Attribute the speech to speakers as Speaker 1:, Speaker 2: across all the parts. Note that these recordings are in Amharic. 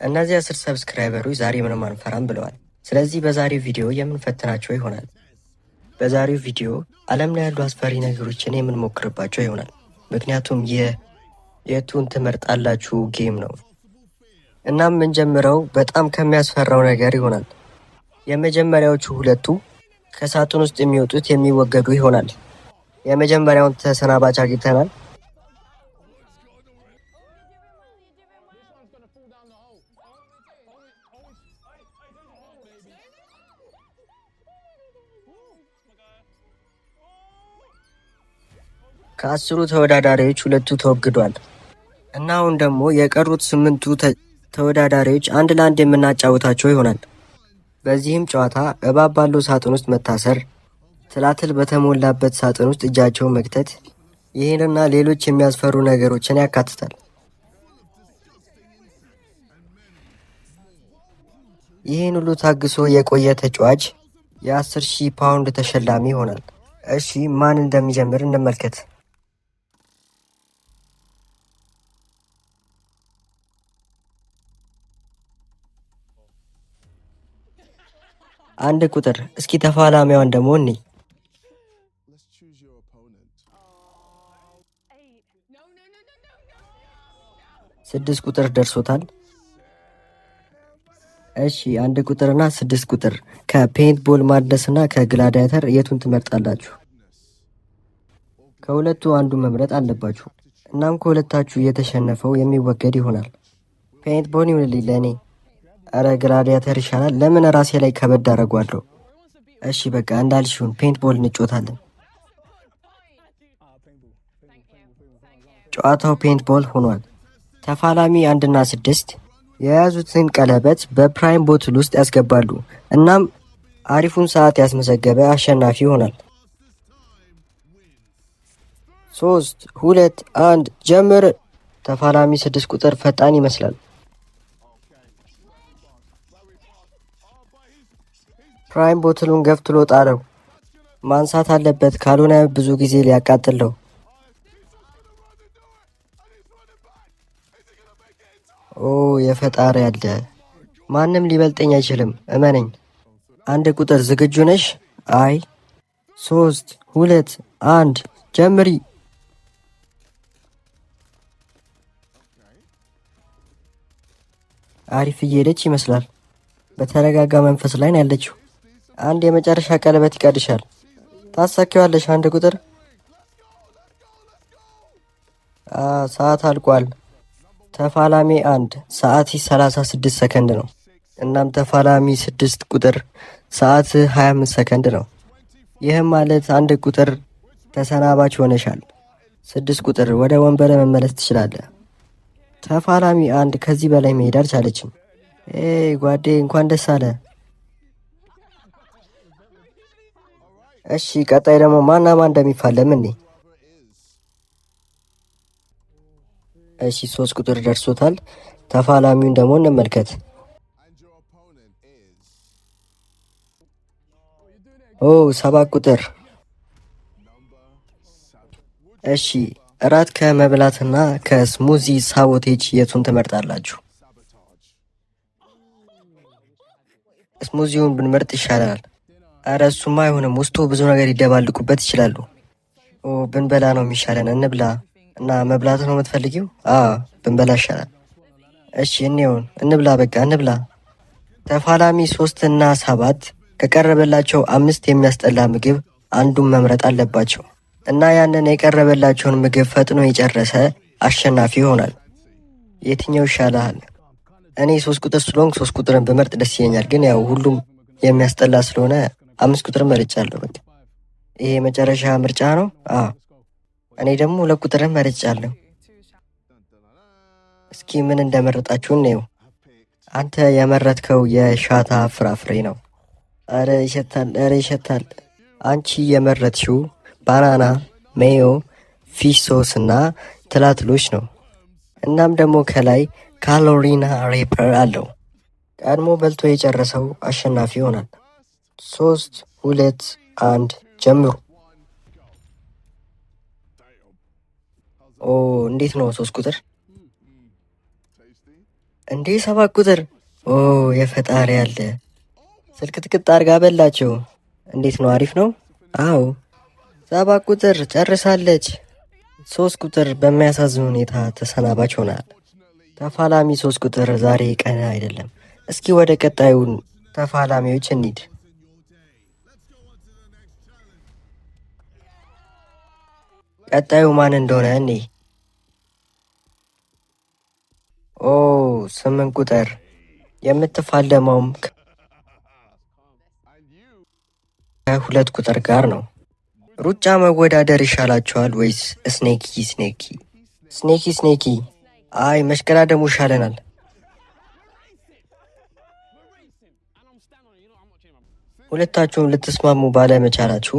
Speaker 1: እነዚህ 10 ሰብስክራይበሮች ዛሬ ምንም አንፈራም ብለዋል። ስለዚህ በዛሬው ቪዲዮ የምንፈትናቸው ይሆናል። በዛሬው ቪዲዮ ዓለም ላይ ያሉ አስፈሪ ነገሮችን የምንሞክርባቸው ይሆናል። ምክንያቱም የቱን ትመርጣላችሁ ጌም ነው። እናም የምንጀምረው በጣም ከሚያስፈራው ነገር ይሆናል። የመጀመሪያዎቹ ሁለቱ ከሳጥን ውስጥ የሚወጡት የሚወገዱ ይሆናል። የመጀመሪያውን ተሰናባች አግኝተናል። ከ10ሩ ተወዳዳሪዎች ሁለቱ ተወግዷል እና አሁን ደግሞ የቀሩት 8ቱ ተወዳዳሪዎች አንድ ለአንድ የምናጫውታቸው ይሆናል። በዚህም ጨዋታ እባብ ባለው ሳጥን ውስጥ መታሰር፣ ትላትል በተሞላበት ሳጥን ውስጥ እጃቸውን መክተት፣ ይህንና ሌሎች የሚያስፈሩ ነገሮችን ያካትታል። ይህን ሁሉ ታግሶ የቆየ ተጫዋች የ10,000 ፓውንድ ተሸላሚ ይሆናል። እሺ ማን እንደሚጀምር እንመልከት። አንድ ቁጥር። እስኪ ተፋላሚዋን ደግሞ እኔ 6 ቁጥር ደርሶታል። እሺ 1 ቁጥርና 6 ቁጥር ከፔንት ቦል ማድረስና ከግላዲያተር የቱን ትመርጣላችሁ? ከሁለቱ አንዱ መምረጥ አለባችሁ። እናም ከሁለታችሁ የተሸነፈው የሚወገድ ይሆናል። ፔንት ቦል ይሁንልኝ ለእኔ። አረ ግላዲያተር ይሻላል። ለምን ራሴ ላይ ከበድ አደርጓለሁ? እሺ በቃ እንዳልሽውን ፔንት ቦል እንጫወታለን። ጨዋታው ፔንት ቦል ሆኗል። ተፋላሚ 1 እና 6 የያዙትን ቀለበት በፕራይም ቦትል ውስጥ ያስገባሉ። እናም አሪፉን ሰዓት ያስመዘገበ አሸናፊ ይሆናል። 3 2 1 ጀምር። ተፋላሚ 6 ቁጥር ፈጣን ይመስላል። ፕራይም ቦትሉን ገፍትሎ ጣለው። ማንሳት አለበት፣ ካልሆነ ብዙ ጊዜ ሊያቃጥለው። ኦ የፈጣሪ ያለ፣ ማንም ሊበልጠኝ አይችልም፣ እመነኝ። 1 ቁጥር ዝግጁ ነሽ? አይ 3 2 1 ጀምሪ። አሪፍ እየሄደች ይመስላል። በተረጋጋ መንፈስ ላይ ነው ያለችው። አንድ የመጨረሻ ቀለበት ይቀድሻል። ታሳኪዋለሽ። 1 ቁጥር። ሰዓት አልቋል። ተፋላሚ 1 ሰዓት 36 ሰከንድ ነው። እናም ተፋላሚ 6 ቁጥር ሰዓት 25 ሰከንድ ነው። ይህም ማለት 1 ቁጥር ተሰናባች ሆነሻል። 6 ቁጥር ወደ ወንበረ መመለስ ትችላለህ። ተፋላሚ 1 ከዚህ በላይ መሄድ አልቻለችም። ጓዴ እንኳን ደስ አለ። እሺ ቀጣይ ደግሞ ማና ማን እንደሚፋለም እኔ። እሺ 3 ቁጥር ደርሶታል። ተፋላሚውን ደግሞ እንመልከት። 7 ቁጥር። እሺ እራት ከመብላትና ከስሙዚ ሳቦቴጅ የቱን ትመርጣላችሁ? ስሙዚውን ብንመርጥ ይሻላል። አረ እሱማ አይሆንም፣ ውስጡ ብዙ ነገር ይደባልቁበት ይችላሉ። ብንበላ ነው የሚሻለን። እንብላ። እና መብላት ነው የምትፈልጊው? ብንበላ ይሻላል። እሺ እንየውን፣ እንብላ፣ በቃ እንብላ። ተፋላሚ 3 እና 7 ከቀረበላቸው 5 የሚያስጠላ ምግብ አንዱን መምረጥ አለባቸው እና ያንን የቀረበላቸውን ምግብ ፈጥኖ የጨረሰ አሸናፊ ይሆናል። የትኛው ይሻላል? እኔ 3 ቁጥር ስለሆንኩ 3 ቁጥርን ብመርጥ ደስ ይለኛል፣ ግን ያው ሁሉም የሚያስጠላ ስለሆነ 5 ቁጥር መርጫለሁ። በቃ ይሄ የመጨረሻ ምርጫ ነው። እኔ ደግሞ 2 ቁጥርን መርጫለሁ። እስኪ ምን እንደመረጣችሁ እንየው። አንተ የመረጥከው የሻታ ፍራፍሬ ነው። አረ ይሸታል፣ አረ ይሸታል። አንቺ የመረጥሽው ባናና፣ ሜዮ፣ ፊሽ ሶስ እና ትላትሎች ነው። እናም ደግሞ ከላይ ካሎሪና ሬፐር አለው። ቀድሞ በልቶ የጨረሰው አሸናፊ ይሆናል። 3 2 1 ጀምሩ። እንዴት ነው 3 ቁጥር? እንዴ 7 ቁጥር! ኦ የፈጣሪ ያለ ስልክ ትቅጥ አድርጋ በላቸው። እንዴት ነው? አሪፍ ነው? አዎ 7 ቁጥር ጨርሳለች። 3 ቁጥር በሚያሳዝን ሁኔታ ተሰናባች ሆናል። ተፋላሚ 3 ቁጥር ዛሬ ቀን አይደለም። እስኪ ወደ ቀጣዩን ተፋላሚዎች እንሂድ። ቀጣዩ ማን እንደሆነ እኔ ኦ 8 ቁጥር የምትፋለመውም ከ2 ቁጥር ጋር ነው። ሩጫ መወዳደር ይሻላቸዋል ወይስ ስኔኪ ስኔኪ? ስኔኪ ስኔኪ። አይ መሽቀዳደሙ ይሻለናል። ሁለታችሁም ልትስማሙ ባለመቻላችሁ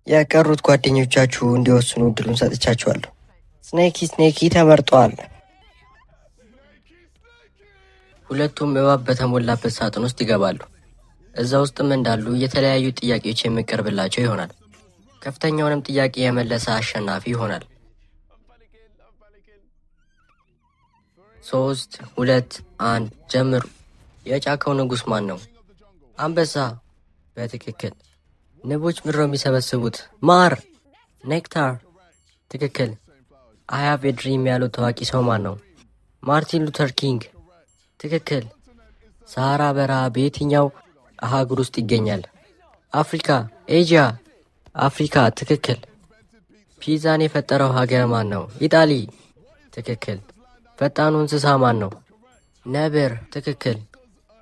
Speaker 1: የቀሩት ጓደኞቻችሁ እንዲወስኑ እድሉን ሰጥቻችኋለሁ። ስኔኪ ስኔኪ ተመርጧል። ሁለቱም እባብ በተሞላበት ሳጥን ውስጥ ይገባሉ። እዛ ውስጥም እንዳሉ የተለያዩ ጥያቄዎች የሚቀርብላቸው ይሆናል። ከፍተኛውንም ጥያቄ የመለሰ አሸናፊ ይሆናል። 3 2 1 ጀምሩ። የጫካው ንጉሥ ማን ነው? አንበሳ። በትክክል። ንቦች ምድሮ የሚሰበስቡት ማር፣ ኔክታር። ትክክል። አይ ሃቭ ኤ ድሪም ያለው ታዋቂ ሰው ማን ነው? ማርቲን ሉተር ኪንግ። ትክክል። ሳሃራ በረሃ በየትኛው አህጉር ውስጥ ይገኛል? አፍሪካ። ኤዥያ። አፍሪካ። ትክክል። ፒዛን የፈጠረው ሀገር ማን ነው? ኢጣሊ። ትክክል። ፈጣኑ እንስሳ ማን ነው? ነብር። ትክክል።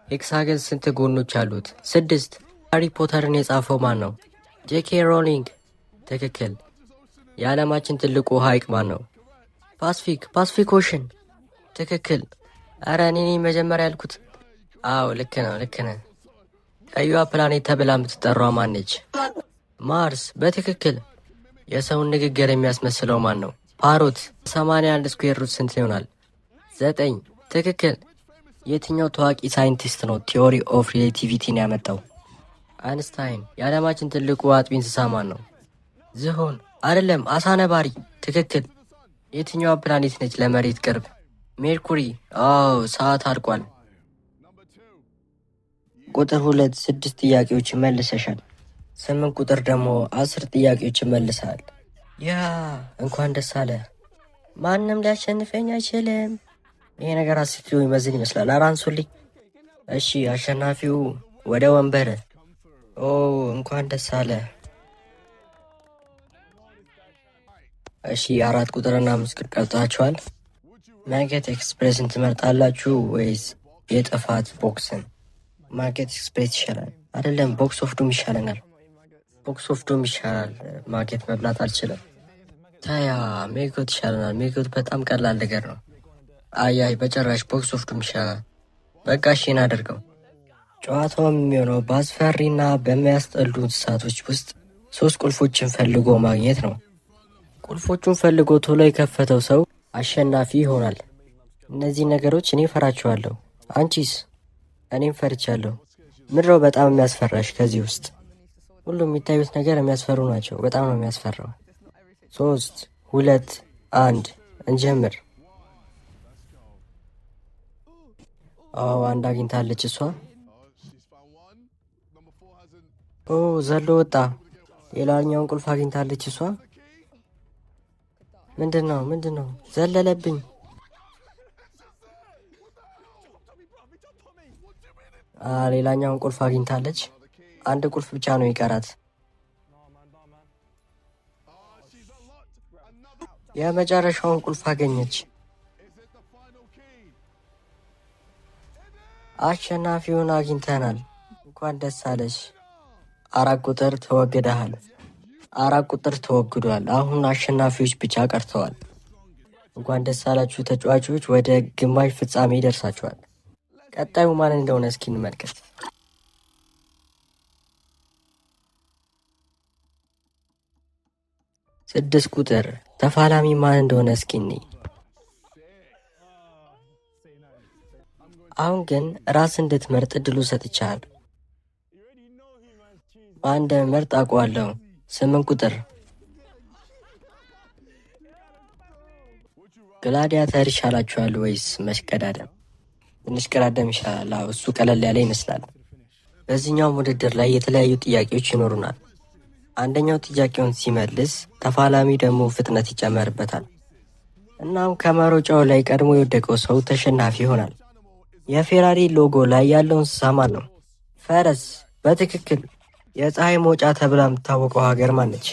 Speaker 1: ሄክሳገን ስንት ጎኖች አሉት? 6። ሃሪ ፖተርን የጻፈው ማን ነው? ጄኬ ሮሊንግ። ትክክል። የዓለማችን ትልቁ ሐይቅ ማን ነው? ፓስፊክ ኦሽን። ትክክል። አረ እኔ መጀመሪያ ያልኩት። አዎ ልክ ነው፣ ልክ ነህ። ቀዩዋ ፕላኔት ተብላ የምትጠራው ማን ነች? ማርስ። በትክክል። የሰውን ንግግር የሚያስመስለው ማን ነው? ፓሮት። 81 ስኩዌር ሩት ስንት ይሆናል? 9። ትክክል። የትኛው ታዋቂ ሳይንቲስት ነው ቲዮሪ ኦፍ ሪሌቲቪቲን ያመጣው? አይንስታይን። የዓለማችን ትልቁ አጥቢ እንስሳ ማን ነው? ዝሆን። አይደለም፣ አሳ ነባሪ። ትክክል። የትኛዋ ፕላኔት ነች ለመሬት ቅርብ? ሜርኩሪ። አዎ ሰዓት አልቋል። ቁጥር 2 6 ጥያቄዎችን መልሰሻል። 8 ቁጥር ደግሞ 10 ጥያቄዎችን መልሰሃል። ያ እንኳን ደስ አለ። ማንም ሊያሸንፈኝ አይችልም። ይሄ ነገር 10 ኪሎ ይመዝን ይመስላል። አራንሱልኝ። እሺ አሸናፊው ወደ ወንበር። ኦ እንኳን ደስ አለ። እሺ 4 ቁጥርና 5 ቁጥር ቀርታችኋል። ማርኬት ኤክስፕሬስን ትመርጣላችሁ ወይስ የጥፋት ቦክስን? ማርኬት ኤክስፕሬስ ይሻላል። አይደለም ቦክስ ኦፍ ዱም ይሻለናል። ቦክስ ኦፍ ዱም ይሻላል። ማርኬት መብላት አልችልም። ታያ ሜርኮት ይሻለናል። ሜርኮት በጣም ቀላል ነገር ነው። አያይ በጨራሽ ቦክስ ኦፍ ዱም ይሻላል። በቃ እሺን አድርገው። ጨዋታውም የሚሆነው በአስፈሪና በሚያስጠሉ እንስሳቶች ውስጥ 3 ቁልፎችን ፈልጎ ማግኘት ነው። ቁልፎቹን ፈልጎ ቶሎ የከፈተው ሰው አሸናፊ ይሆናል። እነዚህ ነገሮች እኔ ፈራቸዋለሁ። አንቺስ? እኔም ፈርቻለሁ። ምድረው በጣም የሚያስፈራሽ ከዚህ ውስጥ ሁሉም የሚታዩት ነገር የሚያስፈሩ ናቸው። በጣም ነው የሚያስፈራው። 3 2 1 እንጀምር። አዎ አንድ አግኝታለች እሷ። ኦ ዘሎ ወጣ። ሌላኛውን ቁልፍ አግኝታለች እሷ። ምንድን ነው? ዘለለብኝ። ሌላኛውን ቁልፍ አግኝታለች። አንድ ቁልፍ ብቻ ነው ይቀራት። የመጨረሻውን ቁልፍ አገኘች። አሸናፊውን አግኝተናል። እንኳን ደስ አለሽ። 4 ቁጥር ተወግደሃል። 4 ቁጥር ተወግዷል። አሁን አሸናፊዎች ብቻ ቀርተዋል። እንኳን ደስ አላችሁ ተጫዋቾች፣ ወደ ግማሽ ፍጻሜ ይደርሳችኋል። ቀጣዩ ማን እንደሆነ እስኪ እንመልከት። 6 ቁጥር ተፋላሚ ማን እንደሆነ እስኪ እንይ። አሁን ግን ራስ እንድትመርጥ እድሉ ሰጥቻለሁ። ማን እንደምመርጥ አውቀዋለሁ። 8 ቁጥር ግላዲያተር ይሻላችኋል ወይስ መሽቀዳደም? ትንሽ ቀዳደም ይሻላል። እሱ ቀለል ያለ ይመስላል። በዚህኛውም ውድድር ላይ የተለያዩ ጥያቄዎች ይኖሩናል። አንደኛው ጥያቄውን ሲመልስ ተፋላሚ ደግሞ ፍጥነት ይጨመርበታል። እናም ከመሮጫው ላይ ቀድሞ የወደቀው ሰው ተሸናፊ ይሆናል። የፌራሪ ሎጎ ላይ ያለው እንስሳ ማን ነው? ፈረስ። በትክክል። የፀሐይ መውጫ ተብላ የምታወቀው ሀገር ማነች?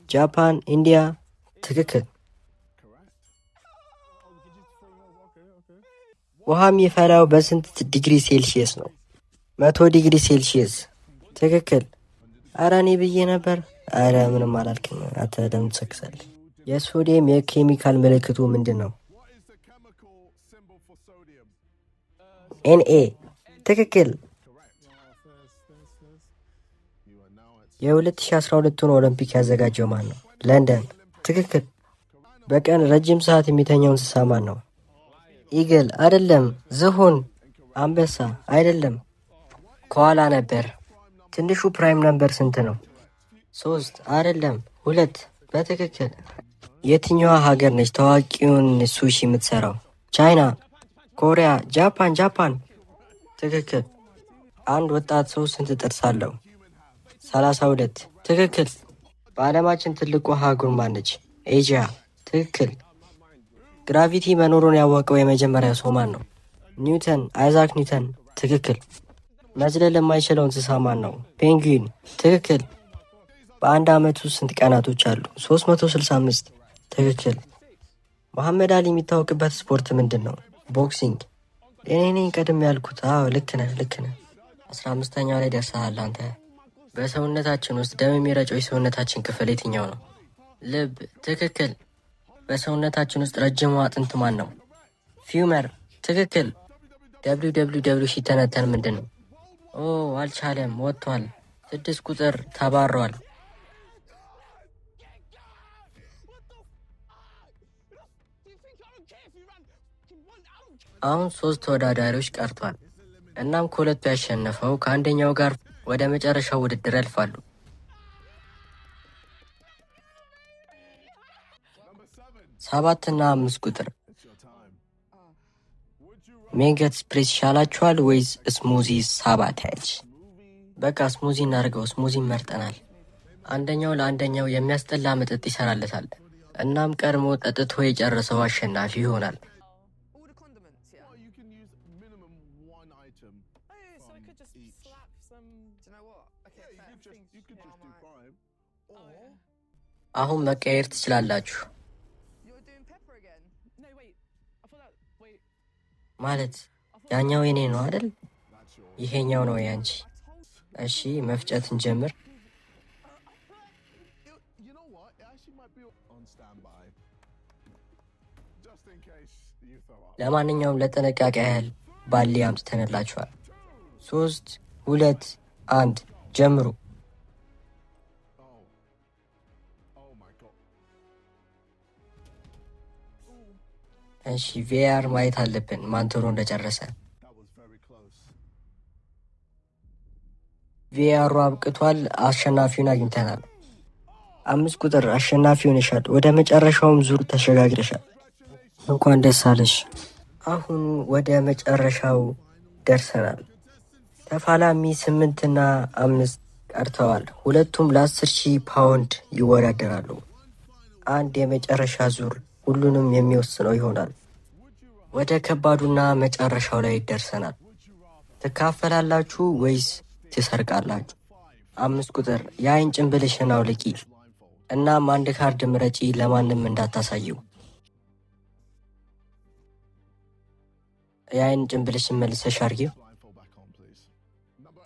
Speaker 1: ጃፓን፣ ኢንዲያ። ትክክል። ውሃ የሚፈላው በስንት ዲግሪ ሴልሺየስ ነው? 100 ዲግሪ ሴልሺየስ። ትክክል። አረ እኔ ብዬ ነበር። አረ ምንም አላልክም። አንተ ለምን ትሰክሳለህ? የሶዲየም የኬሚካል ምልክቱ ምንድን ነው? ኤንኤ። ትክክል። የ2012ቱን ኦሎምፒክ ያዘጋጀው ማን ነው? ለንደን። ትክክል። በቀን ረጅም ሰዓት የሚተኛው እንስሳ ማን ነው? ኢግል። አይደለም። ዝሆን። አንበሳ። አይደለም። ኮዋላ ነበር። ትንሹ ፕራይም ነምበር ስንት ነው? 3። አይደለም፣ 2። በትክክል። የትኛዋ ሀገር ነች ታዋቂውን ሱሺ የምትሰራው? ቻይና፣ ኮሪያ፣ ጃፓን። ጃፓን። ትክክል። አንድ ወጣት ሰው ስንት ጥርስ አለው? 32። ትክክል። በዓለማችን ትልቁ አህጉር ማነች? ኤዥያ። ትክክል። ግራቪቲ መኖሩን ያወቀው የመጀመሪያ ሰው ማን ነው? ኒውተን፣ አይዛክ ኒውተን። ትክክል። መዝለል የማይችለው እንስሳ ማን ነው? ፔንግዊን። ትክክል። በአንድ ዓመት ውስጥ ስንት ቀናቶች አሉ? 365። ትክክል። መሐመድ አሊ የሚታወቅበት ስፖርት ምንድን ነው? ቦክሲንግ። እኔ ቀድም ያልኩት። አዎ ልክ ነህ። 15ኛው ላይ ደርሰሃል አንተ። በሰውነታችን ውስጥ ደም የሚረጨው የሰውነታችን ክፍል የትኛው ነው? ልብ። ትክክል። በሰውነታችን ውስጥ ረጅሙ አጥንት ማን ነው? ፊውመር። ትክክል። www ሲተነተን ምንድን ነው? አልቻለም፣ ወጥቷል። 6 ቁጥር ተባሯል። አሁን 3 ተወዳዳሪዎች ቀርቷል። እናም ከሁለቱ ያሸነፈው ከአንደኛው ጋር ወደ መጨረሻው ውድድር ያልፋሉ። 7 እና 5 ቁጥር ሜገት ስፕሬስ ይሻላችኋል ወይስ ስሙዚ ሳባታጅ? በቃ ስሙዚ እናድርገው። ስሙዚ መርጠናል። አንደኛው ለአንደኛው የሚያስጠላ መጠጥ ይሰራለታል። እናም ቀድሞ ጠጥቶ የጨረሰው አሸናፊ ይሆናል። አሁን መቀየር ትችላላችሁ። ማለት ያኛው የኔ ነው አይደል? ይሄኛው ነው ያንቺ። እሺ መፍጨት እንጀምር። ለማንኛውም ለጥንቃቄ ያህል ባሊ አምጥተንላችኋል። 3 2 1 ጀምሩ። እሺ ቪአር ማየት አለብን ማን ቶሎ እንደጨረሰ። ቪአሩ አብቅቷል። አሸናፊውን አግኝተናል። 5 ቁጥር አሸናፊ ሆነሻል። ወደ መጨረሻውም ዙር ተሸጋግረሻል። እንኳን ደስ አለሽ። አሁን ወደ መጨረሻው ደርሰናል። ተፋላሚ 8 እና 5 ቀርተዋል። ሁለቱም ለ10,000 ፓውንድ ይወዳደራሉ። አንድ የመጨረሻ ዙር ሁሉንም የሚወስነው ይሆናል። ወደ ከባዱና መጨረሻው ላይ ደርሰናል። ትካፈላላችሁ ወይስ ትሰርቃላችሁ? 5 ቁጥር የአይን ጭንብልሽን አውልቂ። እናም አንድ ካርድ ምረጪ፣ ለማንም እንዳታሳዩ። የአይን ጭንብልሽን መልሰሽ አርጊው።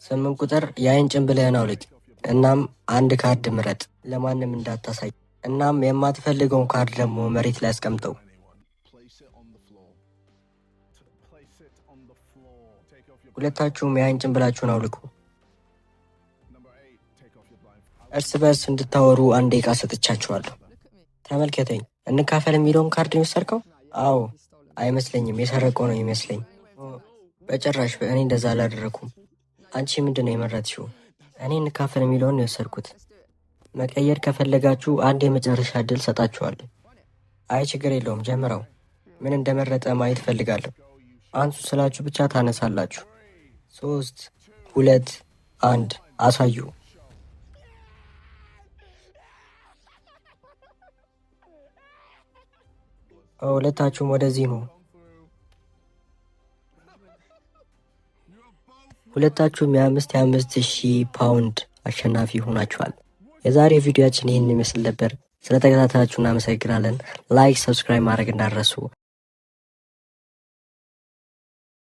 Speaker 1: 8 ቁጥር የአይን ጭንብልህን አውልቂ። እናም አንድ ካርድ ምረጥ፣ ለማንም እንዳታሳይ። እናም የማትፈልገውን ካርድ ደግሞ መሬት ላይ አስቀምጠው። ሁለታችሁም የአይን ጭንብላችሁን አውልቁ። እርስ በርስ እንድታወሩ 1 ደቂቃ ሰጥቻችኋለሁ። ተመልከተኝ። እንካፈል የሚለውን ካርድ ነው የወሰድከው? አዎ። አይመስለኝም፣ የሰረቀው ነው ይመስለኝ። በጭራሽ እኔ እንደዛ አላደረኩም። አንቺ ምንድን ነው የመረጥሽው? እኔ እንካፈል የሚለውን ነው የወሰድኩት። መቀየር ከፈለጋችሁ አንድ የመጨረሻ እድል ሰጣችኋለሁ። አይ ችግር የለውም፣ ጀምረው። ምን እንደመረጠ ማየት ፈልጋለሁ። አንሱ ስላችሁ ብቻ ታነሳላችሁ። 3 2 1 አሳዩ። ሁለታችሁም ወደዚህ ነው። ሁለታችሁም የ5,000 ፓውንድ አሸናፊ ሆናችኋል። የዛሬ ቪዲዮአችን ይህን ይመስል ነበር። ስለተከታተላችሁ እናመሰግናለን። ላይክ፣ ሰብስክራይብ ማድረግ እንዳትረሱ።